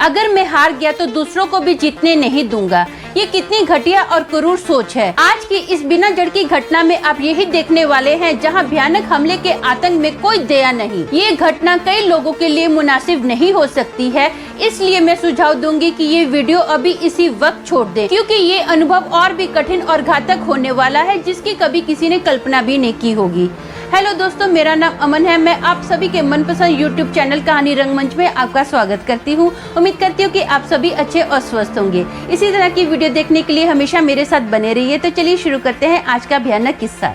अगर मैं हार गया तो दूसरों को भी जीतने नहीं दूंगा। ये कितनी घटिया और क्रूर सोच है। आज की इस बिना जड़ की घटना में आप यही देखने वाले हैं, जहां भयानक हमले के आतंक में कोई दया नहीं। ये घटना कई लोगों के लिए मुनासिब नहीं हो सकती है, इसलिए मैं सुझाव दूंगी कि ये वीडियो अभी इसी वक्त छोड़ दें, क्योंकि ये अनुभव और भी कठिन और घातक होने वाला है, जिसकी कभी किसी ने कल्पना भी नहीं की होगी। हेलो दोस्तों, मेरा नाम अमन है। मैं आप सभी के मनपसंद यूट्यूब चैनल कहानी रंगमंच में आपका स्वागत करती हूँ। उम्मीद करती हूँ कि आप सभी अच्छे और स्वस्थ होंगे। इसी तरह की वीडियो देखने के लिए हमेशा मेरे साथ बने रहिए। तो चलिए शुरू करते हैं आज का भयानक किस्सा।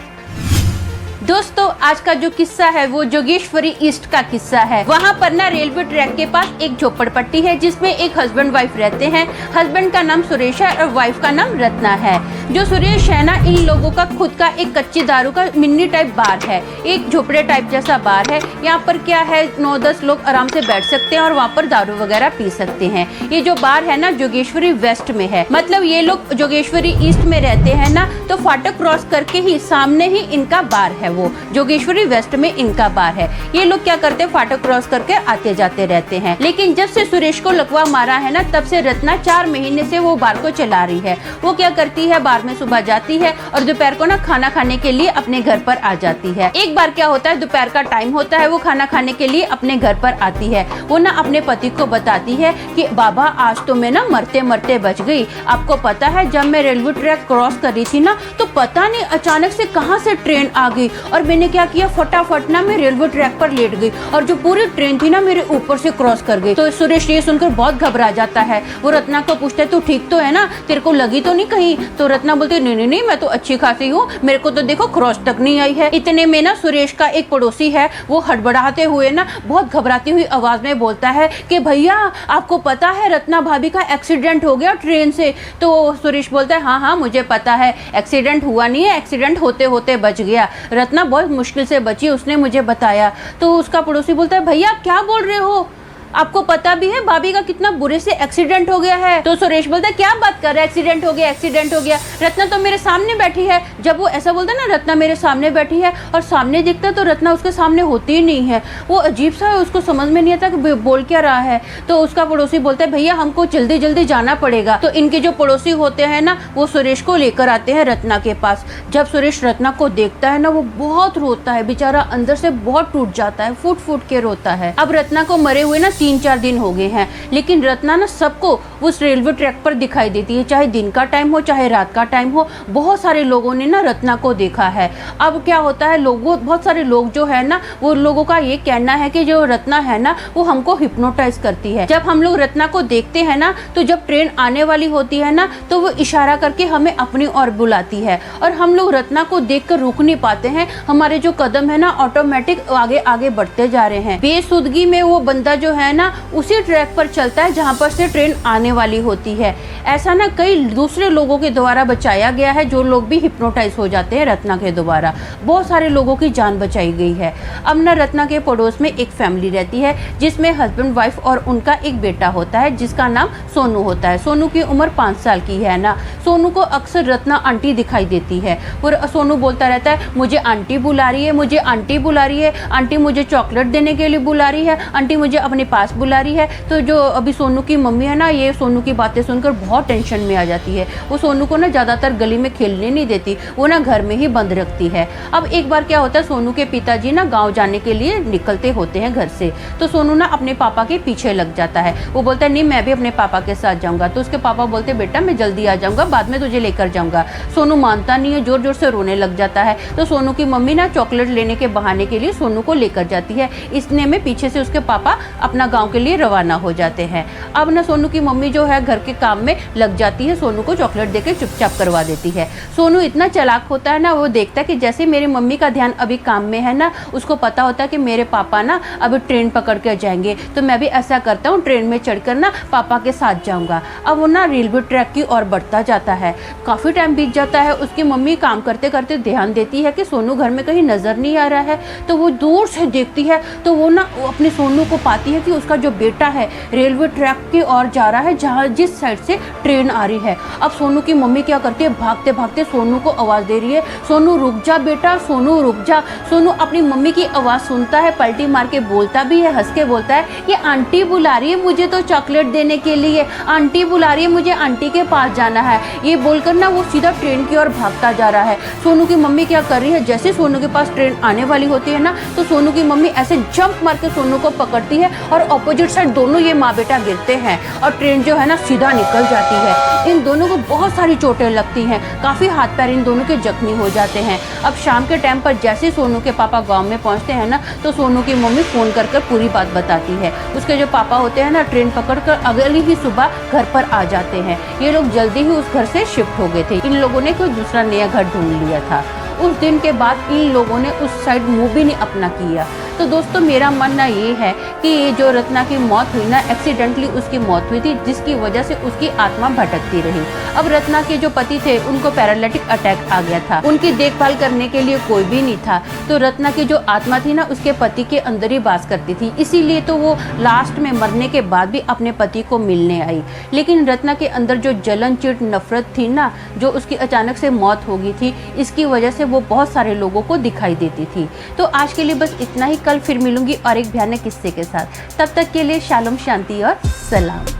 दोस्तों, आज का जो किस्सा है वो जोगेश्वरी ईस्ट का किस्सा है। वहाँ पर ना रेलवे ट्रैक के पास एक झोपड़पट्टी है, जिसमें एक हस्बैंड वाइफ रहते हैं। हस्बैंड का नाम सुरेश है और वाइफ का नाम रत्ना है। जो सुरेश है ना, इन लोगों का खुद का एक कच्ची दारू का मिनी टाइप बार है, एक झोपड़े टाइप जैसा बार है। यहाँ पर क्या है, 9-10 लोग आराम से बैठ सकते हैं और वहाँ पर दारू वगैरह पी सकते हैं। ये जो बार है ना, जोगेश्वरी वेस्ट में है। मतलब ये लोग जोगेश्वरी ईस्ट में रहते हैं ना, तो फाटक क्रॉस करके ही सामने ही इनका बार है। वो जोगेश्वरी वेस्ट में इनका बार है। ये लोग क्या करते हैं, फाटक क्रॉस करके आते जाते रहते हैं। लेकिन जब से सुरेश को लकवा मारा है ना, तब से रत्ना 4 महीने से वो बार को चला रही है। वो क्या करती है, बार में सुबह जाती है और दोपहर को ना खाना खाने के लिए अपने घर पर आ जाती है। एक बार क्या होता है, दोपहर का टाइम होता है, वो खाना खाने के लिए अपने घर पर आती है। वो ना अपने पति को बताती है कि बाबा, आज तो मैं ना मरते मरते बच गई। आपको पता है, जब मैं रेलवे ट्रैक क्रॉस कर रही थी ना, तो पता नहीं अचानक से कहां से ट्रेन आ गई और मैंने क्या किया, फटाफट ना मैं रेलवे ट्रैक पर लेट गई और जो पूरी ट्रेन थी ना, मेरे ऊपर से क्रॉस कर गई। तो सुरेश ये सुनकर बहुत घबरा जाता है। वो रत्ना को पूछता है, तू ठीक तो है ना, तेरे को लगी तो नहीं कहीं? तो रत्ना बोलती है, नहीं नहीं, मैं तो अच्छी खासी हूँ, मेरे को तो देखो क्रॉस तक नहीं आई है। इतने में ना सुरेश का एक पड़ोसी है, वो हड़बड़ाते हुए ना बहुत घबराती हुई आवाज में बोलता है कि भैया, आपको पता है रत्ना भाभी का एक्सीडेंट हो गया ट्रेन से। तो सुरेश बोलता है, हाँ हाँ मुझे पता है, एक्सीडेंट हुआ नहीं है, एक्सीडेंट होते होते बच गया। रत्ना बहुत मुश्किल से बची, उसने मुझे बताया। तो उसका पड़ोसी बोलता है, भैया आप क्या बोल रहे हो, आपको पता भी है भाभी का कितना बुरे से एक्सीडेंट हो गया है? तो सुरेश बोलता है, क्या बात कर रहा है, एक्सीडेंट हो गया, एक्सीडेंट हो गया, रत्ना तो मेरे सामने बैठी है। जब वो ऐसा बोलता है ना, रत्ना मेरे सामने बैठी है, और सामने दिखता तो रत्ना उसके सामने होती ही नहीं है। वो अजीब सा है, उसको समझ में नहीं आता कि बोल क्या रहा है। तो उसका पड़ोसी बोलता है, भैया हमको जल्दी जल्दी जाना पड़ेगा। तो इनके जो पड़ोसी होते हैं ना, वो सुरेश को लेकर आते हैं रत्ना के पास। जब सुरेश रत्ना को देखता है ना, वो बहुत रोता है, बेचारा अंदर से बहुत टूट जाता है, फूट फूट के रोता है। अब रत्ना को मरे हुए ना 3-4 दिन हो गए हैं, लेकिन रत्ना ना सबको उस रेलवे ट्रैक पर दिखाई देती है, चाहे दिन का टाइम हो चाहे रात का टाइम हो। बहुत सारे लोगों ने ना रत्ना को देखा है। अब क्या होता है, बहुत सारे लोग जो है ना, वो लोगों का ये कहना है कि जो रत्ना है ना, वो हमको हिप्नोटाइज करती है। जब हम लोग रत्ना को देखते हैं ना, तो जब ट्रेन आने वाली होती है ना, तो वो इशारा करके हमें अपनी ओर बुलाती है और हम लोग रत्ना को देखकर रुक नहीं पाते हैं। हमारे जो कदम है ना, ऑटोमेटिक आगे आगे बढ़ते जा रहे हैं। बेसुदगी में वो बंदा जो है ना, उसी ट्रैक पर चलता है जहां पर से ट्रेन आने वाली होती है। ऐसा ना कई दूसरे लोगों के द्वारा बचाया गया है, जो लोग भी हिप्नोटाइज हो जाते हैं रत्ना के द्वारा। बहुत सारे लोगों की जान बचाई गई है। अब ना रत्ना के पड़ोस में एक फैमिली रहती है, जिसमें हस्बैंड वाइफ और उनका एक बेटा होता है, जिसका नाम सोनू होता है। सोनू की उम्र 5 साल की है ना। सोनू को अक्सर रत्ना आंटी दिखाई देती है। और सोनू बोलता रहता है, मुझे आंटी बुला रही है, मुझे आंटी बुला रही है, आंटी मुझे चॉकलेट देने के लिए बुला रही है, आंटी मुझे अपने पास बुला रही है। तो जो अभी सोनू की मम्मी है ना, ये सोनू की बातें सुनकर बहुत टेंशन में आ जाती है। वो सोनू को ना ज़्यादातर गली में खेलने नहीं देती, वो ना घर में ही बंद रखती है। अब एक बार क्या होता है, सोनू के पिताजी ना गांव जाने के लिए निकलते होते हैं घर से। तो सोनू ना अपने पापा के पीछे लग जाता है। वो बोलता है, नहीं मैं भी अपने पापा के साथ जाऊँगा। तो उसके पापा बोलते, बेटा मैं जल्दी आ जाऊँगा, बाद में तुझे लेकर जाऊँगा। सोनू मानता नहीं है, जोर जोर से रोने लग जाता है। तो सोनू की मम्मी ना चॉकलेट लेने के बहाने के लिए सोनू को लेकर जाती है। इसने में पीछे से उसके पापा अपना गाँव के लिए रवाना हो जाते हैं। अब ना सोनू की मम्मी जो है घर के काम में लग जाती है, सोनू को चॉकलेट देके चुपचाप करवा देती है। सोनू इतना चालाक होता है ना, वो देखता है कि जैसे मेरी मम्मी का ध्यान अभी काम में है ना, उसको पता होता है कि मेरे पापा ना अभी ट्रेन पकड़ कर जाएंगे, तो मैं भी ऐसा करता हूँ, ट्रेन में चढ़कर ना पापा के साथ जाऊँगा। अब वो ना रेलवे ट्रैक की ओर बढ़ता जाता है। काफ़ी टाइम बीत जाता है। उसकी मम्मी काम करते करते ध्यान देती है कि सोनू घर में कहीं नज़र नहीं आ रहा है। तो वो दूर से देखती है, तो वो ना अपने सोनू को पाती है कि उसका जो बेटा है रेलवे ट्रैक की ओर जा रहा है जहाँ जिस साइड से ट्रेन आ रही है। अब सोनू की मम्मी क्या करती है, भागते भागते सोनू को आवाज़ दे रही है, सोनू रुक जा बेटा, सोनू रुक जा। सोनू अपनी मम्मी की आवाज़ सुनता है, पलटी मार के बोलता भी है, हंस के बोलता है ये आंटी बुला रही है मुझे तो चॉकलेट देने के लिए, आंटी बुला रही है मुझे आंटी के पास जाना है। ये बोलकर ना वो सीधा ट्रेन की ओर भागता जा रहा है। सोनू की मम्मी क्या कर रही है, जैसे सोनू के पास ट्रेन आने वाली होती है ना तो सोनू की मम्मी ऐसे जंप मार के सोनू को पकड़ती है और ऑपोजिट साइड दोनों ये माँ बेटा गिरते हैं और ट्रेन जो है ना सीधा निकल जाती है। इन दोनों को बहुत सारी चोटें लगती हैं, काफ़ी हाथ पैर इन दोनों के जख्मी हो जाते हैं। अब शाम के टाइम पर जैसे सोनू के पापा गांव में पहुंचते हैं ना तो सोनू की मम्मी फ़ोन कर कर पूरी बात बताती है। उसके जो पापा होते हैं ना ट्रेन पकड़ कर अगली ही सुबह घर पर आ जाते हैं। ये लोग जल्दी ही उस घर से शिफ्ट हो गए थे, इन लोगों ने कोई दूसरा नया घर ढूंढ लिया था। उस दिन के बाद इन लोगों ने उस साइड मुँह भी नहीं अपना किया। तो दोस्तों मेरा मानना ये है कि ये जो रत्ना की मौत हुई ना एक्सीडेंटली उसकी मौत हुई थी, जिसकी वजह से उसकी आत्मा भटकती रही। अब रत्ना के जो पति थे उनको पैरालिटिक अटैक आ गया था, उनकी देखभाल करने के लिए कोई भी नहीं था। तो रत्ना की जो आत्मा थी ना उसके पति के अंदर ही वास करती थी, इसीलिए तो वो लास्ट में मरने के बाद भी अपने पति को मिलने आई। लेकिन रत्ना के अंदर जो जलन चिढ़ नफरत थी ना, जो उसकी अचानक से मौत हो गई थी, इसकी वजह से वो बहुत सारे लोगों को दिखाई देती थी। तो आज के लिए बस इतना ही, कल फिर मिलूंगी और एक भयानक किस्से के साथ। तब तक के लिए शालोम, शांति और सलाम।